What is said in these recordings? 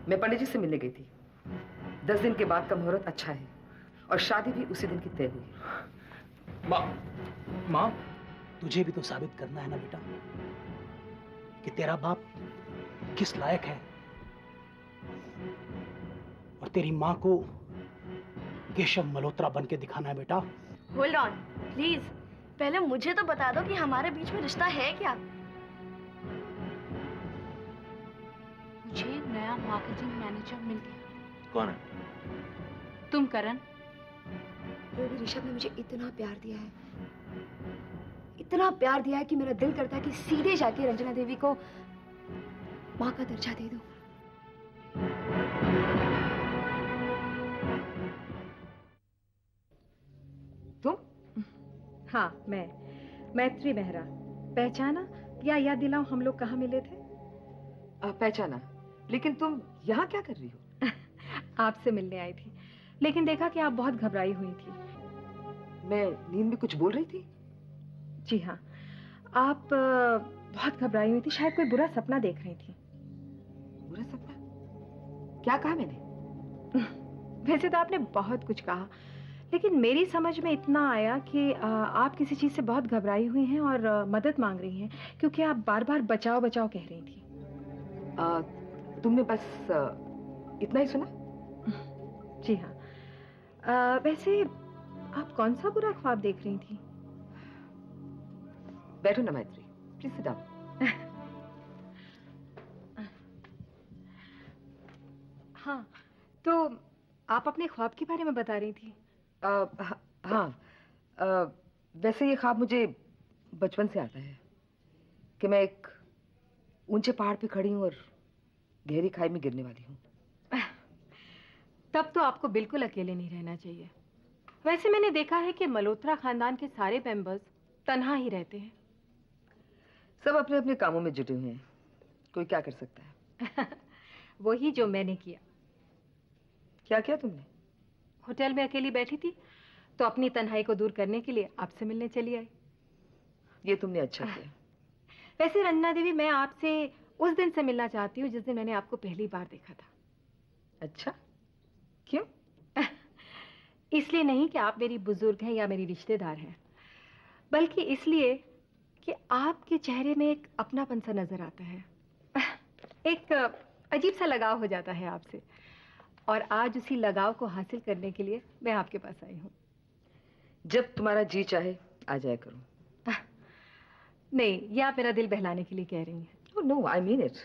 मैं पंडित जी से मिलने गई थी। 10 दिन के बाद का मुहूर्त अच्छा है और शादी भी उसी दिन की तय हुई। माँ, तुझे भी तो साबित करना है ना बेटा कि तेरा बाप किस लायक है, और तेरी माँ को केशव मल्होत्रा बन के दिखाना है बेटा। होल्ड ऑन प्लीज, पहले मुझे तो बता दो कि हमारे बीच में रिश्ता है क्या। मुझे नया मार्केटिंग मैनेजर मिल गया। कौन है? तुम करण। बेबी, ऋषभ ने मुझे इतना प्यार दिया है, इतना प्यार दिया है कि मेरा दिल करता है कि सीधे जाके रंजना देवी को माँ का दर्जा दे दूं। तुम? हाँ, मैं मैत्री मेहरा। पहचाना या याद दिलाऊं हम लोग कहाँ मिले थे? पहचाना, लेकिन तुम यहाँ क्या कर रही हो? आपसे मिलने आई थी, लेकिन देखा कि आप बहुत घबराई हुई थी। मैं नींद में कुछ बोल रही थी? जी हाँ, आप बहुत घबराई हुई थी, शायद कोई बुरा सपना देख रही थी। बुरा सपना? क्या कहा मैंने? वैसे तो आपने बहुत कुछ कहा, लेकिन मेरी समझ में इतना आया कि आप किसी चीज से बहुत घबराई हुई हैं और मदद मांग रही हैं, क्योंकि आप बार बार बचाओ बचाओ कह रही थी। तुमने बस इतना ही सुना? जी हाँ। वैसे आप कौन सा बुरा ख्वाब देख रही थी? बैठो ना मैत्री, प्लीज सिट डाउन। हाँ, तो आप अपने ख्वाब के बारे में बता रही थी। हाँ, वैसे ये ख्वाब मुझे बचपन से आता है कि मैं एक ऊंचे पहाड़ पे खड़ी हूँ और गहरी खाई में गिरने वाली हूँ। तब तो आपको बिल्कुल अकेले नहीं रहना चाहिए। वैसे मैंने देखा है कि मल्होत्रा खानदान के सारे मेंबर्स तन्हा ही रहते हैं। सब अपने अपने कामों में जुटे हुए हैं, कोई क्या कर सकता है। वही जो मैंने किया। क्या किया तुमने? होटल में अकेली बैठी थी तो अपनी तन्हाई को दूर करने के लिए आपसे मिलने चली आई। ये तुमने अच्छा किया। वैसे रंजना देवी, मैं आपसे उस दिन से मिलना चाहती हूँ जिस दिन मैंने आपको पहली बार देखा था। अच्छा, क्यों? इसलिए नहीं कि आप मेरी बुजुर्ग हैं या मेरी रिश्तेदार हैं, बल्कि इसलिए कि आपके चेहरे में एक अपनापन सा नजर आता है, एक अजीब सा लगाव हो जाता है आपसे, और आज उसी लगाव को हासिल करने के लिए मैं आपके पास आई हूँ। जब तुम्हारा जी चाहे आ जाया करो। नहीं, ये आप मेरा दिल बहलाने के लिए कह रही हैं। Oh, no, I mean it.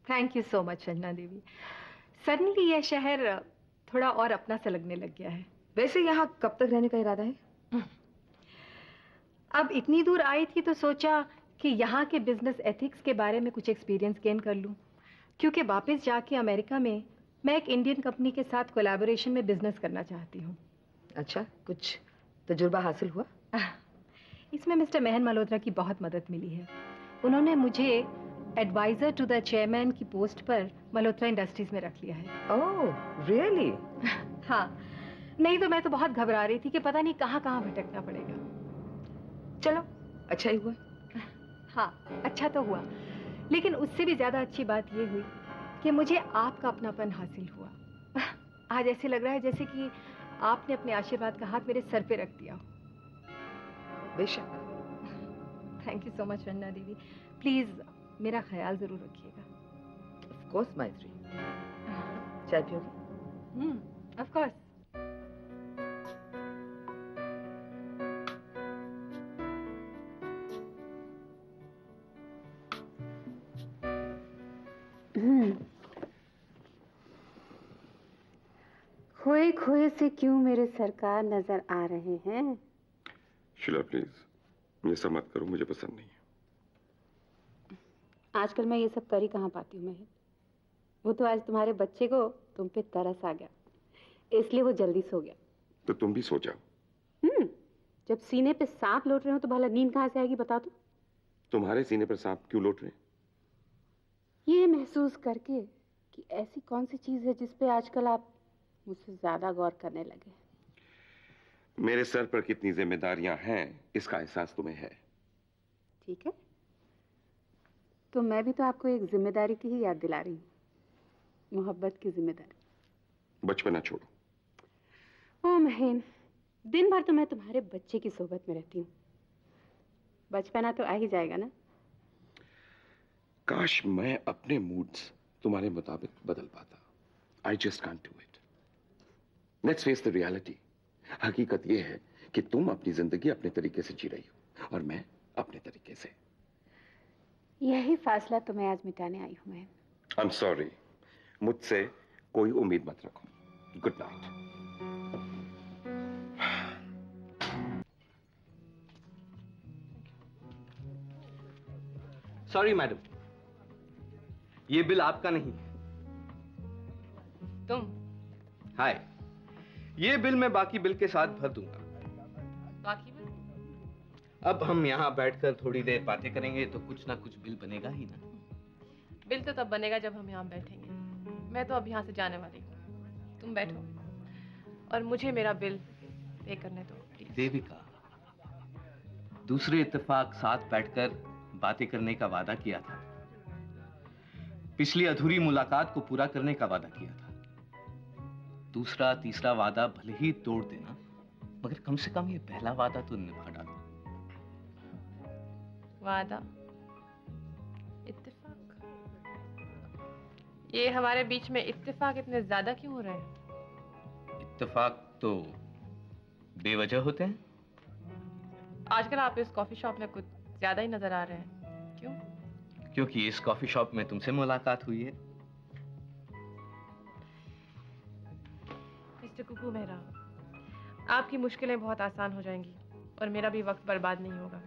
Thank you so much Ranjana Devi. Suddenly यह शहर थोड़ा और अपना सा लगने लग गया है। वैसे यहाँ कब तक रहने का इरादा है? अब इतनी दूर आई थी तो सोचा कि यहाँ के बिजनेस एथिक्स के बारे में कुछ एक्सपीरियंस गेन कर लूँ, क्योंकि वापस जाके अमेरिका में मैं एक इंडियन कंपनी के साथ कोलैबोरेशन में बिजनेस करना चाहती हूँ। अच्छा, कुछ तजुर्बा हासिल हुआ? इसमें मिस्टर महन मल्होत्रा की बहुत मदद मिली है। उन्होंने मुझे एडवाइजर टू द चेयरमैन की पोस्ट पर मल्होत्रा इंडस्ट्रीज में रख लिया है। ओह, रियली? हाँ, नहीं तो मैं तो बहुत घबरा रही थी कि पता नहीं कहाँ कहाँ भटकना पड़ेगा। चलो, अच्छा ही हुआ। हाँ, अच्छा तो हुआ, लेकिन उससे भी ज्यादा अच्छी बात ये हुई कि मुझे आपका अपनापन हासिल हुआ। आज ऐसे लग रहा है जैसे कि आपने अपने आशीर्वाद का हाथ मेरे सर पे रख दिया हो। बेशक। Thank you so much Ranjana Devi. Please मेरा ख्याल जरूर रखिएगा। ऑफ कोर्स मैत्री। चाय पियोगी? Of course. खोए खोए से क्यों मेरे सरकार नजर आ रहे हैं? शीला प्लीज, ये सब मत करो, मुझे पसंद नहीं है। आजकल मैं ये सब कर ही कहाँ पाती हूँ महन। वो तो आज तुम्हारे बच्चे को तुम पे तरस आ गया, इसलिए वो जल्दी सो गया। तो तुम भी सो जाओ। जब सीने पे सांप लौट रहे हो तो भला नींद कहाँ से आएगी बता दो। तुम्हारे सीने पर सांप क्यों लौट रहे हैं? ये महसूस करके कि ऐसी कौन सी चीज है जिस पे आजकल आप मुझसे ज्यादा गौर करने लगे। मेरे सर पर कितनी जिम्मेदारियां हैं इसका एहसास तुम्हें है। ठीक है, तो मैं भी तो आपको एक जिम्मेदारी की ही याद दिला रही हूँ। मोहब्बत की जिम्मेदारी। बचपना छोड़ो। ओ महीन, दिन भर तो मैं तुम्हारे बच्चे की सोबत में रहती हूँ, बचपना तो आ ही जाएगा ना। काश मैं अपने मूड्स तुम्हारे मुताबिक बदल पाता। I just can't do it. Let's face the reality. हकीकत यह है कि तुम अपनी जिंदगी अपने तरीके से जी रही हो और मैं अपने तरीके से। यही फासला तो मैं आज मिटाने आई हूँ। मैं आई एम सॉरी, मुझसे कोई उम्मीद मत रखो। Good night. सॉरी मैडम, ये बिल आपका नहीं। तुम हाय, ये बिल मैं बाकी बिल के साथ भर दूंगा। बाकी बिल? अब हम यहाँ बैठकर थोड़ी देर बातें करेंगे तो कुछ ना कुछ बिल बनेगा ही ना। बिल तो तब बनेगा जब हम यहाँ बैठेंगे। मैं तो अब यहाँ से जाने वाली हूँ, तुम बैठो और मुझे मेरा बिल पे करने दो प्लीज। देविका, दूसरे इत्तेफाक साथ बैठकर बातें करने का वादा किया था, पिछली अधूरी मुलाकात को पूरा करने का वादा किया था। दूसरा तीसरा वादा भले ही तोड़ देना, मगर कम से कम ये पहला वादा तो निभा डालो। वादा, इत्तेफाक, ये हमारे बीच में इत्तेफाक इतने ज्यादा क्यों हो रहे हैं? इत्तेफाक तो बेवजह होते हैं। आजकल आप इस कॉफी शॉप में कुछ ज्यादा ही नजर आ रहे हैं, क्यों? क्योंकि इस कॉफी शॉप में तुमसे मुलाकात हुई है। मिस्टर कुकू मेहरा, आपकी मुश्किलें बहुत आसान हो जाएंगी और मेरा भी वक्त बर्बाद नहीं होगा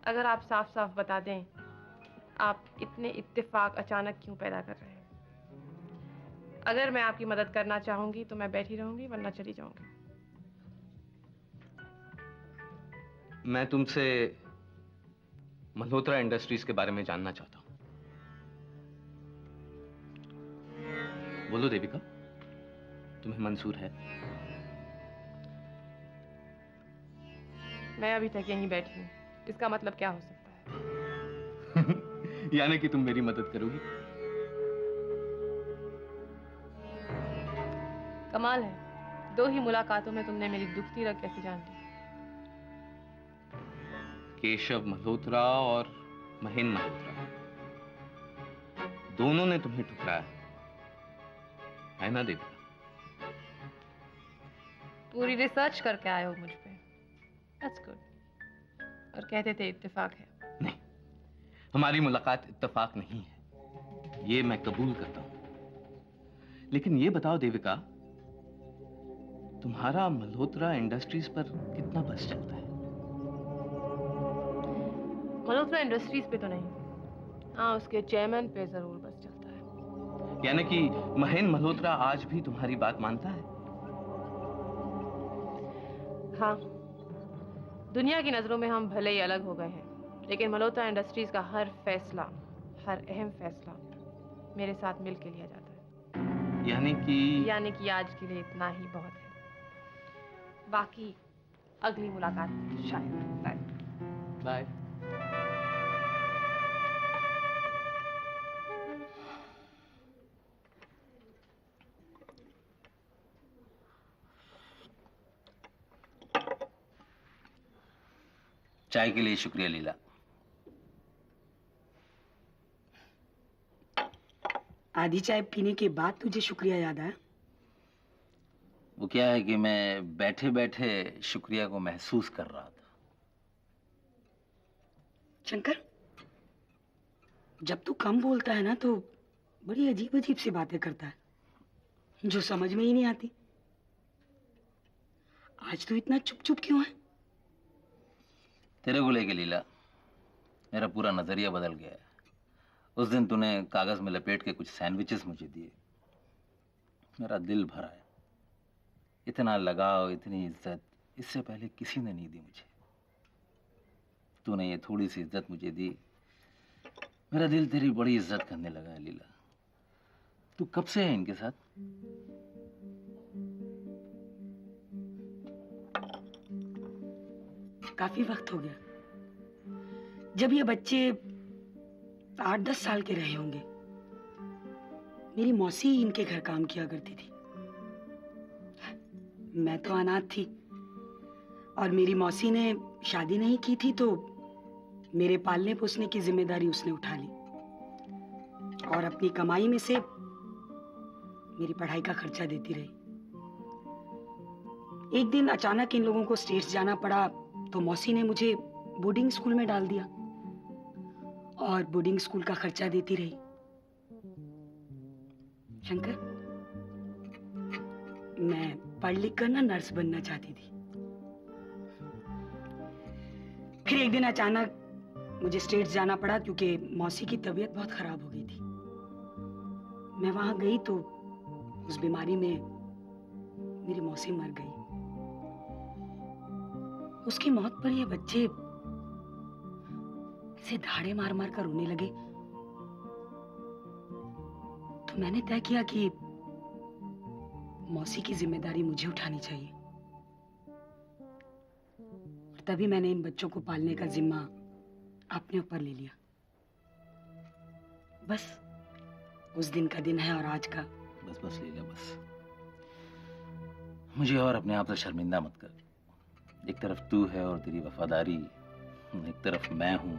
अगर आप साफ साफ बता दें आप इतने इत्तेफाक अचानक क्यों पैदा कर रहे हैं। अगर मैं आपकी मदद करना चाहूंगी तो मैं बैठी रहूंगी, वरना चली जाऊंगी। मैं तुमसे मल्होत्रा इंडस्ट्रीज के बारे में जानना चाहता हूं। बोलो देविका, तुम्हें मंजूर है? मैं अभी तक यहीं बैठी हूँ, इसका मतलब क्या हो सकता है? यानी कि तुम मेरी मदद करोगी? कमाल है, 2 ही मुलाकातों में तुमने मेरी दुखती रग कैसे जान ली? केशव मल्होत्रा और महेन मल्होत्रा दोनों ने तुम्हें ठुकराया है ना देविका? पूरी रिसर्च करके आए हो मुझ पे। That's good। और कहते थे इत्तेफाक है। नहीं, हमारी मुलाकात इत्तेफाक नहीं है, ये मैं कबूल करता हूं। लेकिन ये बताओ देविका, तुम्हारा मल्होत्रा इंडस्ट्रीज पर कितना बस चलता है? मल्होत्रा इंडस्ट्रीज पे तो नहीं, हाँ उसके चेयरमैन पे जरूर बस चलता है। यानी कि महेन मल्होत्रा आज भी तुम्हारी बात मानता है? हाँ, दुनिया की नजरों में हम भले ही अलग हो गए हैं, लेकिन मल्होत्रा इंडस्ट्रीज का हर फैसला, हर अहम फैसला मेरे साथ मिल के लिया जाता है। यानी कि आज के लिए इतना ही बहुत है, बाकी अगली मुलाकात शायद। बाय। चाय के लिए शुक्रिया लीला। आधी चाय पीने के बाद तुझे शुक्रिया याद आया? वो क्या है कि मैं बैठे बैठे शुक्रिया को महसूस कर रहा था। शंकर, जब तू कम बोलता है ना तो बड़ी अजीब अजीब सी बातें करता है जो समझ में ही नहीं आती। आज तू इतना चुप चुप क्यों है? तेरे को लेके लीला, मेरा पूरा नजरिया बदल गया है। उस दिन तूने कागज में लपेट के कुछ सैंडविचेस मुझे दिए, मेरा दिल भरा है। इतना लगाव, इतनी इज्जत इससे पहले किसी ने नहीं दी मुझे। तूने ये थोड़ी सी इज्जत मुझे दी, मेरा दिल तेरी बड़ी इज्जत करने लगा है लीला। तू कब से है इनके साथ? काफी वक्त हो गया। जब ये बच्चे 8-10 साल के रहे होंगे, मेरी मौसी इनके घर काम किया करती थी। मैं तो अनाथ थी और मेरी मौसी ने शादी नहीं की थी, तो मेरे पालने पोसने की जिम्मेदारी उसने उठा ली और अपनी कमाई में से मेरी पढ़ाई का खर्चा देती रही। एक दिन अचानक इन लोगों को स्टेट्स जाना पड़ा, तो मौसी ने मुझे बोर्डिंग स्कूल में डाल दिया और बोर्डिंग स्कूल का खर्चा देती रही। शंकर, मैं पढ़ लिख कर ना नर्स बनना चाहती थी। फिर एक दिन अचानक मुझे स्टेट्स जाना पड़ा क्योंकि मौसी की तबीयत बहुत खराब हो गई थी। मैं वहां गई तो उस बीमारी में मेरी मौसी मर गई। उसकी मौत पर ये बच्चे ऐसे धाड़े मार मार कर रोने लगे, तो मैंने तय किया कि मौसी की जिम्मेदारी मुझे उठानी चाहिए। और तभी मैंने इन बच्चों को पालने का जिम्मा अपने ऊपर ले लिया। बस उस दिन का दिन है और आज का। बस बस लीला, बस। मुझे और अपने आप से शर्मिंदा मत कर। एक तरफ तू है और तेरी वफादारी, एक तरफ मैं हूं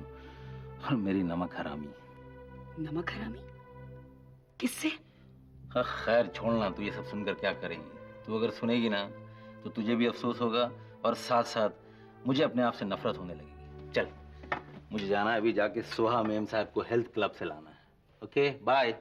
और मेरी नमक हरामी। नमक हरामी? किससे? हाँ, खैर छोड़ना, तू ये सब सुनकर क्या करेगी। तू अगर सुनेगी ना तो तुझे भी अफसोस होगा और साथ साथ मुझे अपने आप से नफरत होने लगेगी। चल, मुझे जाना है, अभी जाके सोहा मेम साहब को हेल्थ क्लब से लाना है। Okay, bye.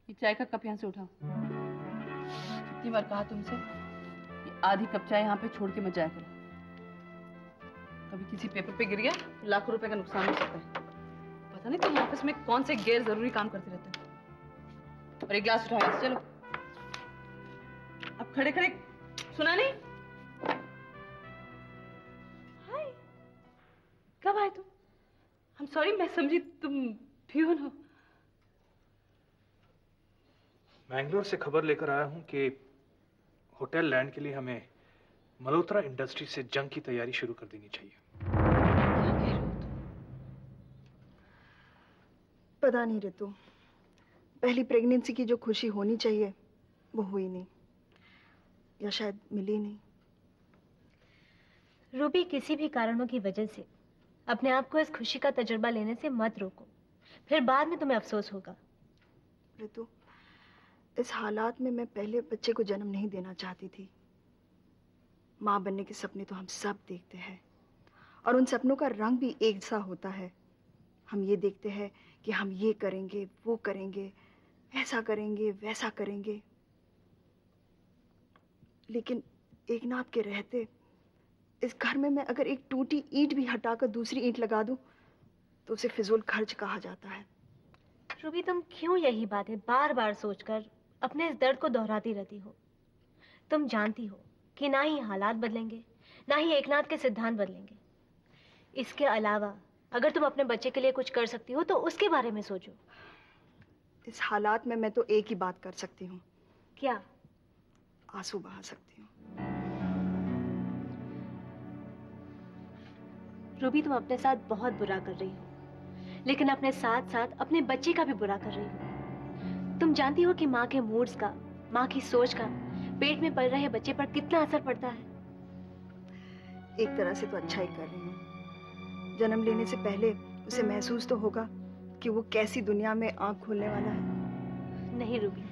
ये चाय का कप यहाँ से उठाओ। कितनी बार कहा तुमसे, ये आधी कप चाय यहाँ पे छोड़ के मत जाया करो। कभी किसी पेपर पे गिर गया, लाखों रुपए का नुकसान हो सकता है। पता नहीं तुम ऑफिस में कौन से गैर जरूरी काम करते रहते हो। और एक गिलास उठाओ यहाँ से, चलो। अब खड़े खड़े सुना नहीं? हाय, कब आए तुम? I'm sorry, मैं समझी तुम प्यून हो। मैंगलोर से खबर लेकर आया हूं कि होटल लैंड के लिए हमें मल्होत्रा इंडस्ट्री से जंग की तैयारी शुरू कर देनी चाहिए। क्या कह रहे हो तुम? पता नहीं रितु, पहली प्रेगनेंसी की जो खुशी होनी चाहिए वो हुई नहीं, या शायद मिली नहीं। रूबी, किसी भी कारणों की वजह से अपने आप को इस खुशी का तजुर्बा लेने से मत रोको, फिर बाद में तुम्हें अफसोस होगा। रितु, इस हालात में मैं पहले बच्चे को जन्म नहीं देना चाहती थी। माँ बनने के सपने तो हम सब देखते हैं और उन सपनों का रंग भी एक सा होता है। हम ये देखते हैं कि हम ये करेंगे, वो करेंगे, ऐसा करेंगे, वैसा करेंगे, लेकिन एकनाथ के रहते इस घर में मैं अगर एक टूटी ईंट भी हटाकर दूसरी ईंट लगा दूं तो उसे फिजूल खर्च कहा जाता है। रूबी, तुम क्यों यही बातें बार बार सोचकर अपने इस दर्द को दोहराती रहती हो? तुम जानती हो कि ना ही हालात बदलेंगे, ना ही एकनाथ के सिद्धांत बदलेंगे। इसके अलावा अगर तुम अपने बच्चे के लिए कुछ कर सकती हो तो उसके बारे में सोचो। इस हालात में मैं तो एक ही बात कर सकती हूँ। क्या? आंसू बहा सकती हूँ। रूबी, तुम अपने साथ बहुत बुरा कर रही हो, लेकिन अपने साथ साथ अपने बच्चे का भी बुरा कर रही हो। तुम जानती हो कि माँ के मूड्स का, माँ की सोच का पेट में पल रहे बच्चे पर कितना असर पड़ता है। एक तरह से तो अच्छा ही कर रही हूँ। जन्म लेने से पहले उसे महसूस तो होगा कि वो कैसी दुनिया में आंख खोलने वाला है। नहीं रूबी,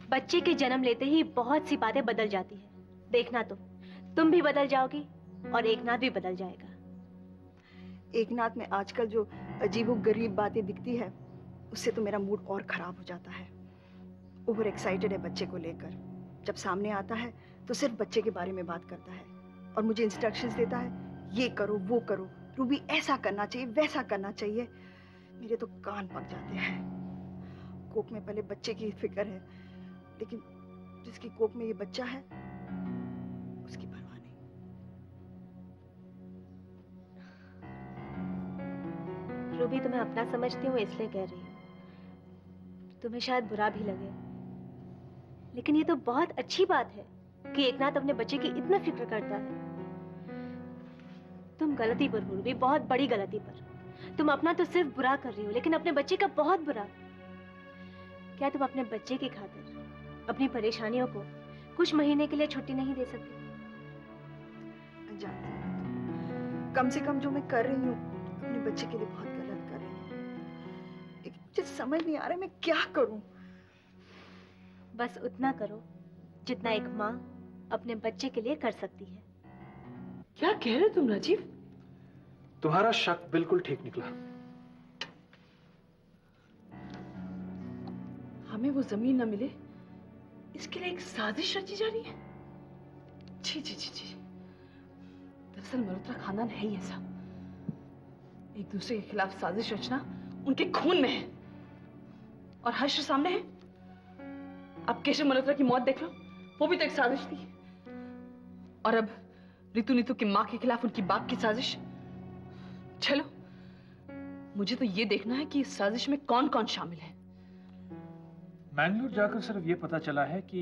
बच्चे के जन्म लेते ही बहुत सी बातें बदल जाती है। देखना तुम भी बदल जाओगी और एकनाथ भी बदल जाएगा। एकनाथ में आजकल जो अजीबोगरीब बातें दिखती है उससे तो मेरा मूड और खराब हो जाता है। ओवर एक्साइटेड है बच्चे को लेकर। जब सामने आता है तो सिर्फ बच्चे के बारे में बात करता है और मुझे इंस्ट्रक्शंस देता है, ये करो, वो करो, रूबी ऐसा करना चाहिए, वैसा करना चाहिए। मेरे तो कान पक जाते हैं। कोख में पले बच्चे की फिक्र है, लेकिन जिसकी कोख में ये बच्चा है उसकी परवाह नहीं। रूबी, तुम्हें अपना समझती हूँ इसलिए कह रही हूँ। तुम्हें शायद बुरा भी लगे, लेकिन ये तो बहुत अच्छी बात है कि एकनाथ अपने बच्चे की इतना फिक्र करता है। तुम गलती पर हो रूबी, बहुत बड़ी गलती पर। तुम अपना तो सिर्फ बुरा कर रही हो, लेकिन अपने बच्चे का बहुत बुरा। क्या तुम अपने बच्चे की खातिर अपनी परेशानियों को कुछ महीने के लिए छुट्टी नहीं दे सकती? जानती हूँ, कम से कम जो मैं कर रही हूँ अपने बच्चे के लिए बहुत गलत कर रही हूँ, लेकिन मुझे समझ नहीं आ रहा मैं क्या करूँ। बस उतना करो जितना एक माँ अपने बच्चे के लिए कर सकती है। क्या कह रहे हो तुम राजीव? तुम्हारा शक बिल्कुल ठीक निकला। हमें वो जमीन न मिले इसके लिए एक साजिश रची जा रही है। छी छी छी छी। दरअसल मल्होत्रा खानदान है ही ऐसा, एक दूसरे के खिलाफ साजिश रचना उनके खून में है। और हर्ष सामने है। अब केशव मल्होत्रा की मौत देख लो, वो भी तो एक साजिश थी। और अब रितु नीतू की मां के खिलाफ उनकी बाप की साजिश। चलो, मुझे तो ये देखना है कि इस साजिश में कौन कौन शामिल है। मैंगलोर जाकर सिर्फ ये पता चला है कि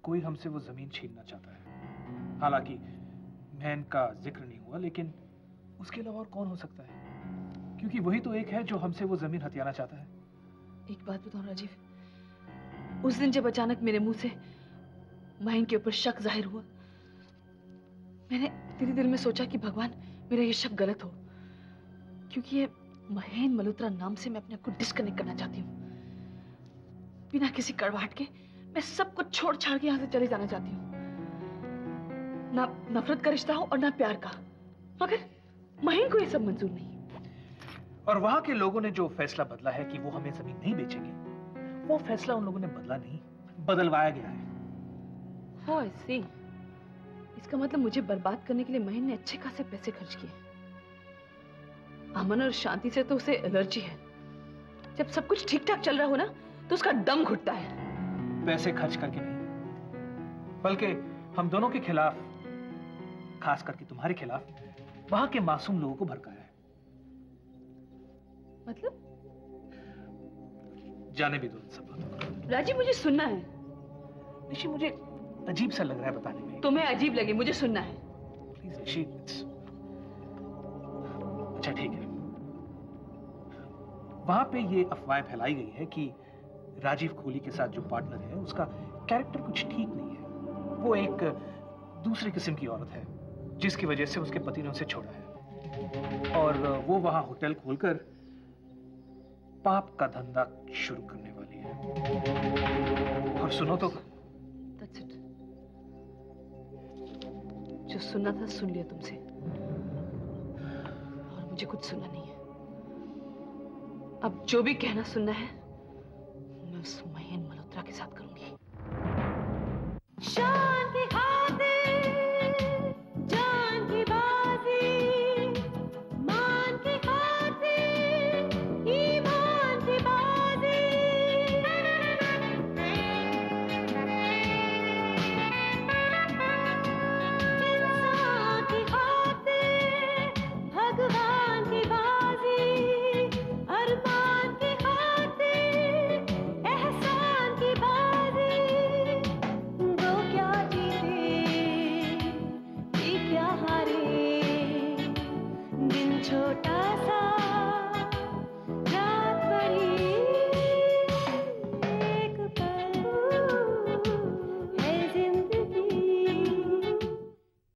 कोई हमसे वो जमीन छीनना चाहता है। हालांकि महन का जिक्र नहीं हुआ, लेकिन उसके अलावा और कौन हो सकता है? क्योंकि वही तो एक है जो हमसे वो जमीन हथियाना चाहता है। एक बात बताओ राजीव, उस दिन जब अचानक मेरे मुंह से महन के ऊपर शक जाहिर हुआ, मैंने तेरे दिल में सोचा कि भगवान मेरा ये शक गलत हो, क्योंकि ये महेन मल्होत्रा नाम से मैं अपने आप को डिस्कनेक्ट करना चाहती हूँ। बिना किसी कड़वाहट के मैं सब कुछ छोड़ छाड़ के यहाँ से चले जाना चाहती हूँ। ना नफरत का रिश्ता हो और ना प्यार का, मगर महेन को ये सब मंजूर नहीं। और वहां के लोगों ने जो फैसला बदला है कि वो हमें जमीन नहीं बेचेंगे, वो फैसला उन लोगों ने बदला नहीं, बदलवाया गया है। हाँ, ऐसे इसका मतलब मुझे बर्बाद करने के लिए महेन ने अच्छे खासे पैसे खर्च किए। अमन और शांति से तो उसे एलर्जी है। जब सब कुछ ठीक ठाक चल रहा हो ना, तो उसका दम घुटता है। पैसे खर्च करके नहीं, बल्कि हम दोनों के खिलाफ, खास करके तुम्हारे खिलाफ, वहां के मासूम लोगों को भड़काया है। मतलब? जाने भी दो इन सब बातों को। राजीव, मुझे सुनना है। ऋषि, मुझे अजीब सा लग रहा है बताने में। तुम्हें अजीब लगे, मुझे सुनना है। प्लीज ऋषि। अच्छा ठीक है, वहां पे ये अफवाह फैलाई गई है कि राजीव खोली के साथ जो पार्टनर है उसका कैरेक्टर कुछ ठीक नहीं है। वो एक दूसरी किस्म की औरत है, जिसकी वजह से उसके पति ने उसे छोड़ा है, और वो वहां होटल खोलकर पाप का धंधा शुरू करने वाली है। और सुनो तो, That's it. जो सुनना था सुन लिया तुमसे, और मुझे कुछ सुनना नहीं है। अब जो भी कहना सुनना है